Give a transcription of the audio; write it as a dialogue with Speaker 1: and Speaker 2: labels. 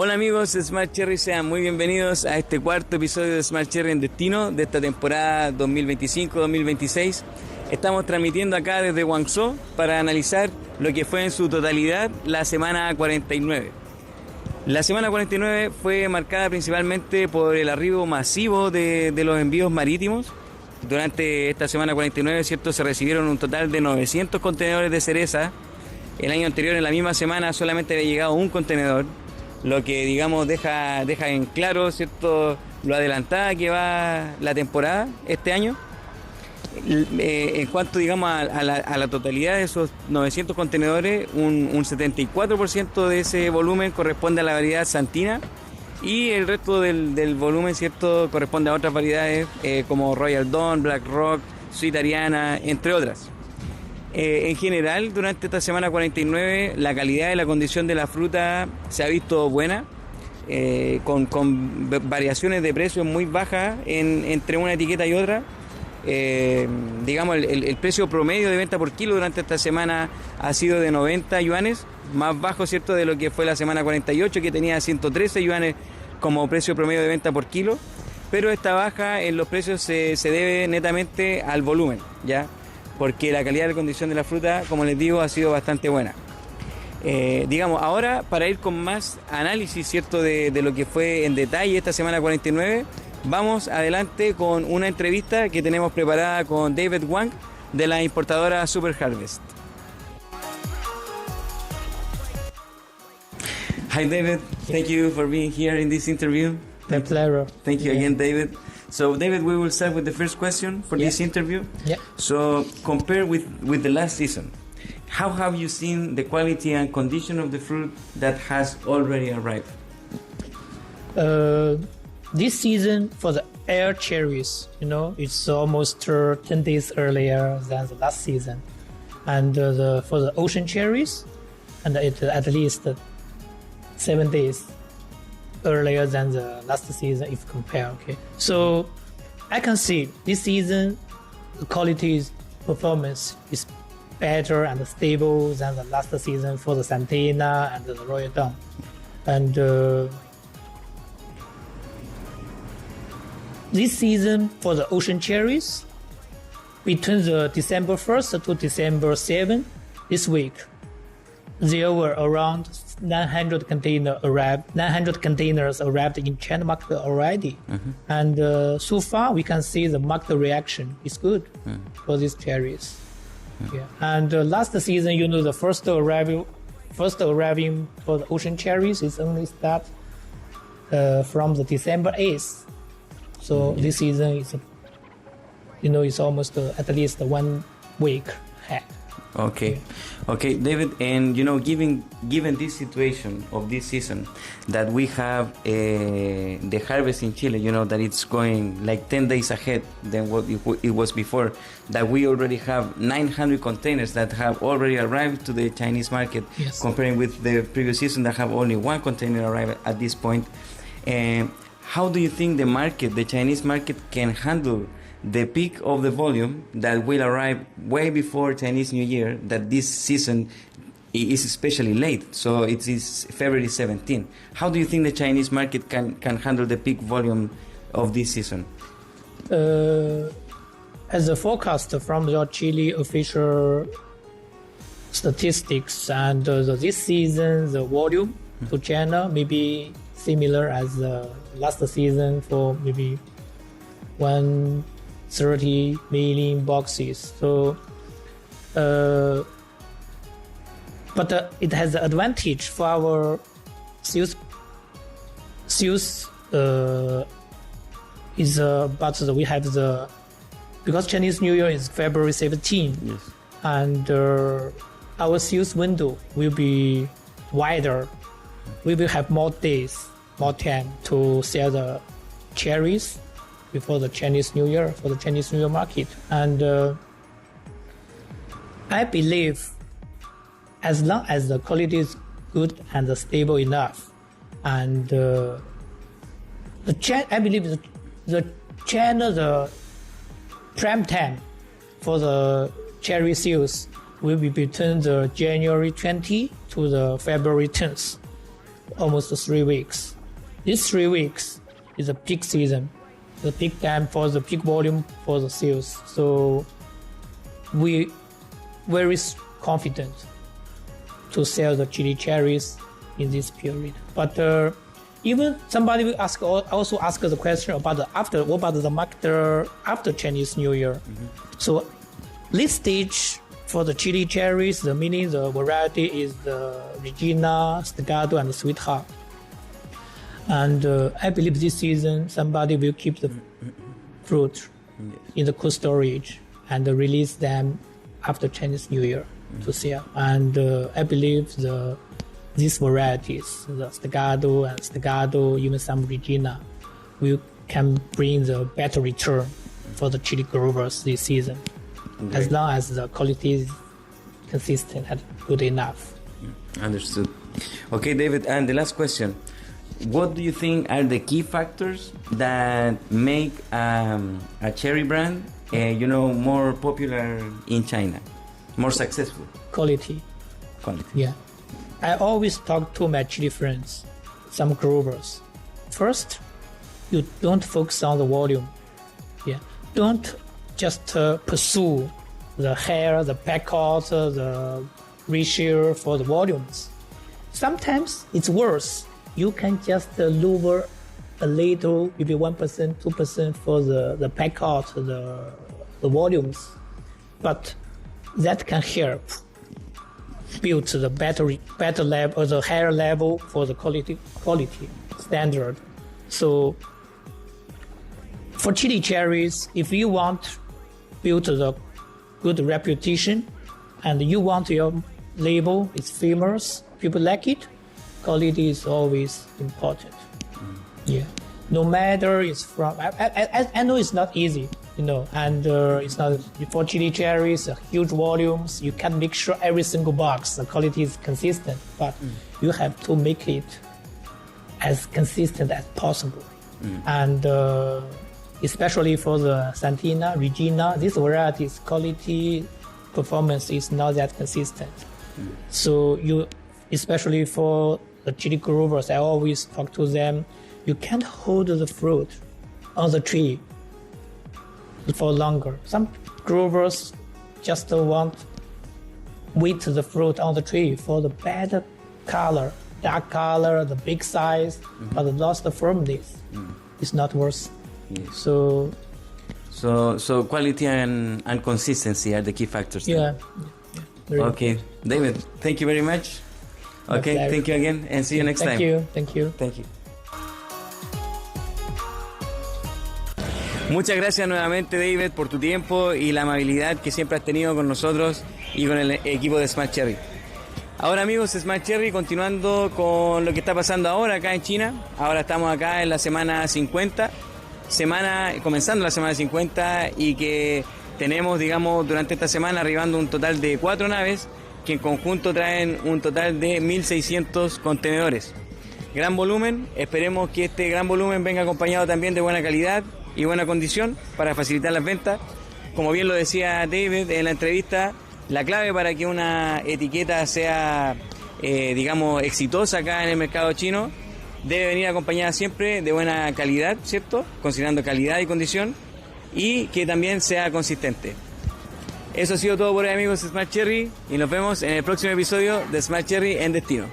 Speaker 1: Hola amigos de Smart Cherry, sean muy bienvenidos a este cuarto episodio de Smart Cherry en Destino de esta temporada 2025-2026. Estamos transmitiendo acá desde Guangzhou para analizar lo que fue en su totalidad la semana 49. La semana 49 fue marcada principalmente por el arribo masivo de los envíos marítimos. Durante esta semana 49, ¿cierto?, se recibieron un total de 900 contenedores de cereza. El año anterior, en la misma semana, solamente había llegado un contenedor, lo que, digamos, deja en claro, ¿cierto?, lo adelantada que va la temporada este año. En cuanto, digamos, a la totalidad de esos 900 contenedores, un 74% de ese volumen corresponde a la variedad santina y el resto del volumen, ¿cierto?, corresponde a otras variedades como Royal Dawn, Black Rock, Sweet Ariana, entre otras. En general, durante esta semana 49, la calidad y la condición de la fruta se ha visto buena, con variaciones de precios muy bajas entre una etiqueta y otra. Digamos, el precio promedio de venta por kilo durante esta semana ha sido de 90 yuanes, más bajo, ¿cierto?, de lo que fue la semana 48, que tenía 113 yuanes como precio promedio de venta por kilo. Pero esta baja en los precios se debe netamente al volumen, ¿ya?, porque la calidad y la condición de la fruta, como les digo, ha sido bastante buena. Digamos, ahora, para ir con más análisis, ¿cierto?, de lo que fue en detalle esta semana 49, vamos adelante con una entrevista que tenemos preparada con David Wang de la importadora Super Harvest. Hi David, thank you for being here in this interview.
Speaker 2: My pleasure.
Speaker 1: Thank you again, David. So David, we will start with the first question for this interview.
Speaker 2: Yeah.
Speaker 1: So compare with the last season. How have you seen the quality and condition of the fruit that has already arrived?
Speaker 2: This season for the air cherries, it's almost 10 days earlier than the last season. And for the ocean cherries, and it at least 7 days earlier than the last season if compare. Okay, so I can see this season the quality performance is better and stable than the last season for the Santina and the Royal Dawn. And this season for the ocean cherries, between the December 1st to December 7th this week, there were around 900 containers arrived in China market already. Mm-hmm. And so far we can see the market reaction is good for these cherries. Mm-hmm. Yeah. And last season, the first arriving for the ocean cherries is only start from the December 8th. So this season is, it's almost at least 1 week ahead.
Speaker 1: Okay, David, and given this situation of this season, that we have the harvest in Chile, that it's going like 10 days ahead than what it was before, that we already have 900 containers that have already arrived to the Chinese market,
Speaker 2: yes,
Speaker 1: comparing with the previous season that have only 1 container arrived at this point. How do you think the Chinese market can handle the peak of the volume that will arrive way before Chinese New Year, that this season is especially late, so it is February 17. How do you think the Chinese market can handle the peak volume of this season?
Speaker 2: As a forecast from the Chile official statistics, and this season the volume to China may be similar as last season for maybe 130 million boxes. So, but it has the advantage for our sales. We have because Chinese New Year is February 17,
Speaker 1: yes,
Speaker 2: and our sales window will be wider. We will have more days, more time to sell the cherries before the Chinese New Year, for the Chinese New Year market. And I believe as long as the quality is good and stable enough, and I believe the prime time for the cherry sales will be between the January 20 to the February 10th. almost 3 weeks. These 3 weeks is a peak season, the peak time for the peak volume for the sales. So we very confident to sell the chili cherries in this period. But even somebody will also ask the question about what about the market after Chinese New Year. So this stage for the chili cherries, the variety is the Regina, Staccato, and Sweetheart. And I believe this season somebody will keep the fruit in the cold storage and release them after Chinese New Year to sell. And I believe these varieties, the Staccato, even some Regina, can bring the better return for the chili growers this season, as long as the quality is consistent and good enough.
Speaker 1: Understood. Okay, David, and the last question. What do you think are the key factors that make a cherry brand, more popular in China, more successful?
Speaker 2: Quality. Yeah. I always talk to my chili friends, some growers. First, you don't focus on the volume. Yeah. Don't just pursue the hair, the pack out, the ratio for the volumes. Sometimes it's worse. You can just lower a little, maybe 1%, 2% for the pack out, the volumes. But that can help build the better level, or the higher level for the quality standard. So for chili cherries, if you want to build the good reputation and you want your label is famous, people like it, quality is always important. Yeah. No matter it's from, I know it's not easy, and it's not, for chili cherries, huge volumes, you can make sure every single box, the quality is consistent, but you have to make it as consistent as possible. And especially for the Santina, Regina, these varieties, quality, performance is not that consistent. So especially for the chili growers, I always talk to them, you can't hold the fruit on the tree for longer. Some growers just wait the fruit on the tree for the better color, dark color, the big size, but lost the firmness. It's not worth.
Speaker 1: Yes.
Speaker 2: So
Speaker 1: quality and consistency are the key factors.
Speaker 2: Yeah.
Speaker 1: Okay, David, thank you very much. Okay, thank you again, and see you next time.
Speaker 2: Thank you.
Speaker 1: Muchas gracias nuevamente, David, por tu tiempo y la amabilidad que siempre has tenido con nosotros y con el equipo de Smart Cherry. Ahora, amigos, Smart Cherry, continuando con lo que está pasando ahora acá en China. Ahora estamos acá en la semana 50, comenzando la semana 50, y que tenemos, durante esta semana arribando un total de 4 naves que en conjunto traen un total de 1.600 contenedores. Gran volumen, esperemos que este gran volumen venga acompañado también de buena calidad y buena condición para facilitar las ventas. Como bien lo decía David en la entrevista, la clave para que una etiqueta sea, exitosa acá en el mercado chino, debe venir acompañada siempre de buena calidad, ¿cierto? Considerando calidad y condición, y que también sea consistente. Eso ha sido todo por hoy, amigos de Smart Cherry, y nos vemos en el próximo episodio de Smart Cherry en Destino.